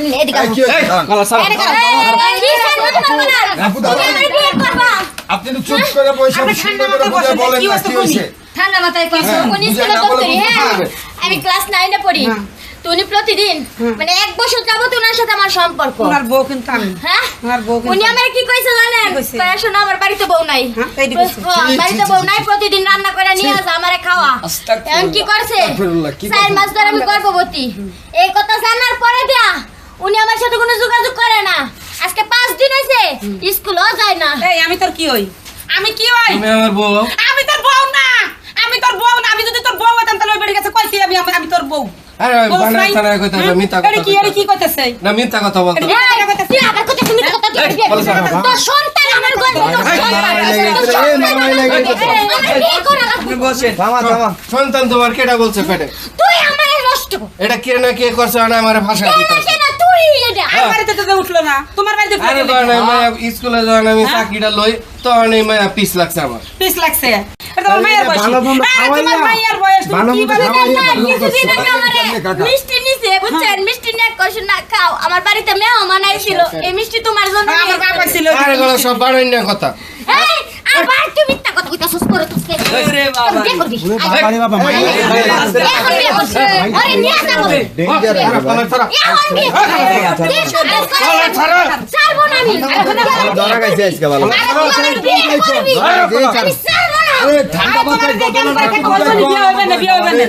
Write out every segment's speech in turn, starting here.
জানি না এদিকে আসো। কলা স্যার আপনি তো চুপ করে বসে সুন্দর করে বুঝে বলেন না কি হইছে। ঠান্ডা মাথায় কইছো উনি বুঝে স্কুলে না বলে পড়ি। বুঝতে হ্যাঁ হবে। আমি ক্লাস 9 এ পড়ি। তো উনি প্রতিদিন মানে 1 বছর যাবত ওনার সাথে আমার সম্পর্ক। ওনার বউ কিন্তু আমি হ্যাঁ ওনার বউ উনি আমারে কি কইছে জানেন? কইছে? কয় শোনো আমার বাড়িতে বউ নাই। হ্যাঁ, এইডি কইছে। বাড়িতে বউ নাই, প্রতিদিন রান্না করে নিয়ে আসে আমারে খাওয়া। এখন কি করছে? আস্তাগফিরুল্লাহ, কি 4 মাস ধরে আমি গর্ভবতী। এই কথা জানার পরে দিয়া উনি আমার সাথে কোনো যোগাযোগ করে না। আজকে 5 দিন হইছে স্কুলও যায় না। এই আমি তোর কি হই? আমি কি হই? তুমি আমার বউ আমি তোর বউ না। আমি তোর বউ না। আমি যদি তোর বউ হতাম তাহলে ওই বাড়ির কাছে কইছি আমি তোর বউ। আরে বানা ছাড়া কইতা মিথ্যা কথা এর কি কইতাছে? না মিথ্যা কথা বলতো তুই আবার কথা শুনি কথা তুই বলো স্যার। তোর সন্তান আমার গর্ভে তোর সন্তান। সন্তান তোমার কেটা বলছে পেটে তুই আমারে নষ্ট কর। এটা কে না কে করছে না আমার ভাষা দিতে কেন তুই এটা? আমার বাড়িতে তো উঠলো না। তোমার বাড়িতে আরে বানা মায়া স্কুলে যখন আমি চাকরিটা লই তখন এই মায়া পিস লাগছে আমার পিস লাগছে। এটা তোমার মায়ের বয়স। তোমার মায়ের বয়স তুমি কি বলে? কিছুদিন আগে আমারে মিষ্টি নিছে বুঝছেন? মিষ্টি নিয়ে কইছে না খাও। আমার বাড়িতে মেহমান আইছিল। এই মিষ্টি তোমার জন্য আমার বাবা ছিল। আরে গলা সব বানাই না কথা এই আবার তুই মিথ্যা কথা কইতাছস করে তুই ওরে বাবা বিয়ে করবি বাবারে বাবা মাই এখন বিয়ে করছিস আরে নিয়ে যা বলে ডেঞ্জার এখন বিয়ে ছাড়বো না আমি ধরা গেছে আজকে ভালো বিয়ে করবি আমি ছাড়বো না ঠান্ডা মাথায় বিয়ে হবে না বিয়ে হবে না।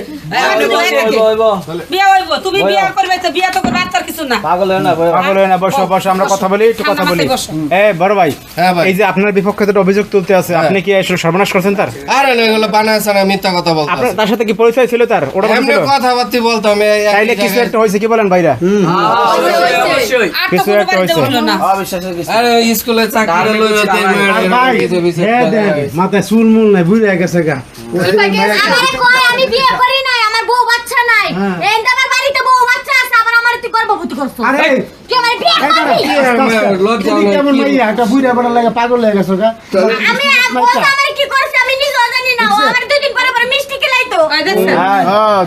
বিয়ে হইব। তুমি বিয়ে করবে তো বিয়ে তো করবে আর তার কিছু না। পাগল হয় না বসো বসো আমরা কথা বলি একটু কথা বলি বড় ভাই হ্যাঁ ভাই এই যে আপনার বিপক্ষে তো অভিযোগ তুলতে আছে আপনি কি আসলে সর্বনাশ করছেন তার আরে না এগুলো বানায় ছাড়া মিথ্যা কথা বলতো আপনার তার সাথে কি পরিচয় ছিল তার ওটা এমনি ছিল কথাবার্তি বলতাম তাইলে কিছু একটা হয়েছে কি বলেন ভাইরা আর তো কিছু কোনো একটা বাড়িতে হয়েছে। উঠলো না। আরে স্কুলে চাকরি লই মাথায় চুল মুল নাই বুঝে গেছে গা আমারে কয় আমি বিয়ে করি নাই আমার বউ বাচ্চা নাই এই আমার বাড়িতে বউ বাচ্চা আছে আবার আমার তুই গর্ভবতী করছ আরে তুই আমার বিয়ে করবি কেমন মাইয়া একটা বুইরা বড় লাগে পাগল হয়ে গেছে গা আমি ও আমার কি করছে আমি নিজেও জানি না ও আমার দুই দিন পরে পরে মিষ্টি খেলাইতো ওই দেখছেন?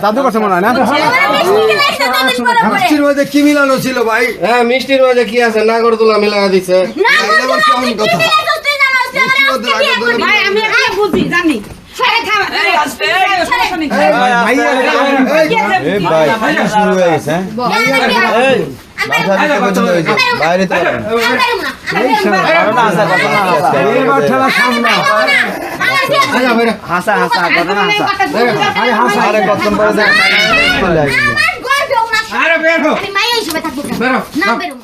জাদু করছে মনে হয় না আমার মিষ্টি খেলাইতো দুই দিন পরে পরে মিষ্টির মধ্যে কি মিলানো ছিল ভাই? হ্যাঁ মিষ্টির মাঝে কি আছে নাগরদোলা মিলা দিছে না এটা আবার কেমন কথা? তুই জানোস তুই আমার আজকে বিয়ে করবি ভাই আমি একটা বুঝি জানি। সারে খাওয়া মাইয়া এই ভাই শুরু হয়ে গেছে বাইরে তো এবার ঠেলা সামনা হাসা হাসা ঘটনা হাসা আরে কত বড় আমার গর্বে ওনা আরে বের হো আমি মাইয়া হিসেবে থাকবো বেরো না বেরো